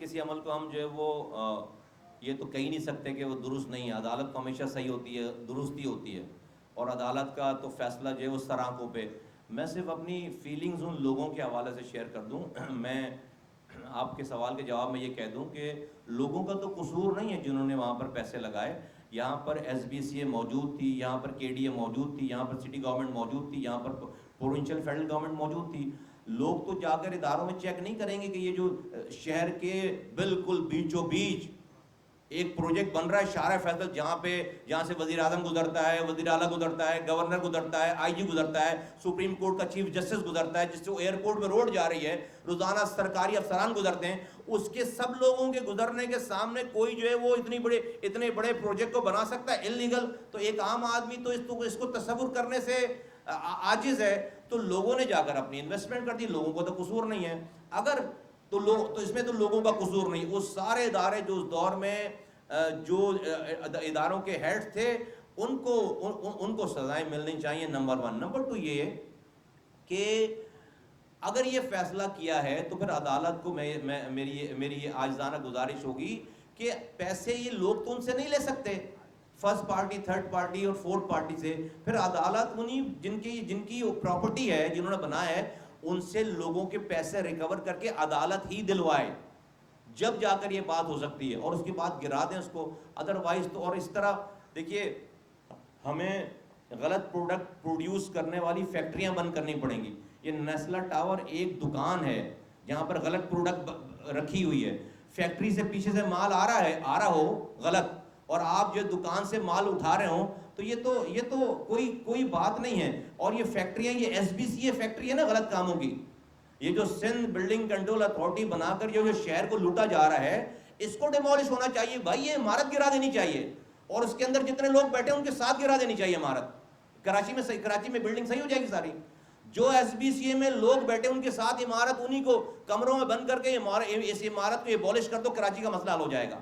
کسی عمل کو ہم جو ہے وہ یہ تو کہہ نہیں سکتے کہ وہ درست نہیں ہے. عدالت تو ہمیشہ صحیح ہوتی ہے, درستی ہوتی ہے, اور عدالت کا تو فیصلہ جو ہے وہ سر آنکھوں پہ. میں صرف اپنی فیلنگز ان لوگوں کے حوالے سے شیئر کر دوں. میں آپ کے سوال کے جواب میں یہ کہہ دوں کہ لوگوں کا تو قصور نہیں ہے جنہوں نے وہاں پر پیسے لگائے. یہاں پر ایس بی سی اے موجود تھی, یہاں پر کے ڈی اے موجود تھی, یہاں پر سٹی گورنمنٹ موجود تھی, یہاں پر پروونشل فیڈرل گورنمنٹ موجود تھی. لوگ تو جا کر اداروں میں چیک نہیں کریں گے کہ یہ جو شہر کے بالکل بیچوں بیچ ایک پروجیکٹ بن رہا ہے شارع فیصل, جہاں سے وزیر اعظم گزرتا ہے, وزیر اعلیٰ گزرتا ہے, گورنر گزرتا ہے, آئی جی گزرتا ہے, سپریم کورٹ کا چیف جسٹس گزرتا ہے, جس سے وہ ایئرپورٹ میں روڈ جا رہی ہے, روزانہ سرکاری افسران گزرتے ہیں, اس کے سب لوگوں کے گزرنے کے سامنے کوئی جو ہے وہ اتنے بڑے پروجیکٹ کو بنا سکتا ہے انلیگل؟ تو ایک عام آدمی تو اس کو تصور کرنے سے عاجز ہے. تو لوگوں نے جا کر اپنی انویسٹمنٹ کر دی, لوگوں کو تو قصور نہیں ہے. اگر تو اس میں تو لوگوں کا قصور نہیں. وہ سارے ادارے جو اس دور میں جو اداروں کے ہیڈ تھے ان کو سزائیں ملنی چاہیے, نمبر 1. نمبر 2 یہ کہ اگر یہ فیصلہ کیا ہے تو پھر عدالت کو میری یہ عاجزانہ گزارش ہوگی کہ پیسے یہ لوگ تو ان سے نہیں لے سکتے, فرسٹ پارٹی, تھرڈ پارٹی اور فورتھ پارٹی سے. پھر عدالت انہیں جن کی پراپرٹی ہے, جنہوں نے بنایا ہے, ان سے لوگوں کے پیسے ریکور کر کے عدالت ہی دلوائے, جب جا کر یہ بات ہو سکتی ہے, اور اس کے بعد گرا دیں اس کو. ادروائز تو, اور اس طرح دیکھیے ہمیں غلط پروڈکٹ پروڈیوس کرنے والی فیکٹریاں بند کرنی پڑیں گی. یہ نیسلا ٹاور ایک دکان ہے جہاں پر غلط پروڈکٹ رکھی ہوئی ہے, فیکٹری سے پیچھے سے مال آ رہا ہو غلط, اور آپ جو دکان سے مال اٹھا رہے ہوں, تو یہ تو کوئی بات نہیں ہے. اور یہ فیکٹریاں, یہ S B C A factory ہے نا غلط کاموں کی, یہ جو سندھ بلڈنگ کنٹرول اتھارٹی بنا کر جو شہر کو لوٹا جا رہا ہے, اس کو ڈیمولش ہونا چاہیے بھائی. یہ عمارت گرا دینی چاہیے, اور اس کے اندر جتنے لوگ بیٹھے ہیں ان کے ساتھ گرا دینی چاہیے عمارت. کراچی میں بلڈنگ صحیح ہو جائے گی ساری. جو ایس بی سی اے میں لوگ بیٹھے ان کے ساتھ عمارت, انہی کو کمروں میں بند کر کے اس عمارت کو ایبولش کر دو, کراچی کا مسئلہ حل ہو جائے گا.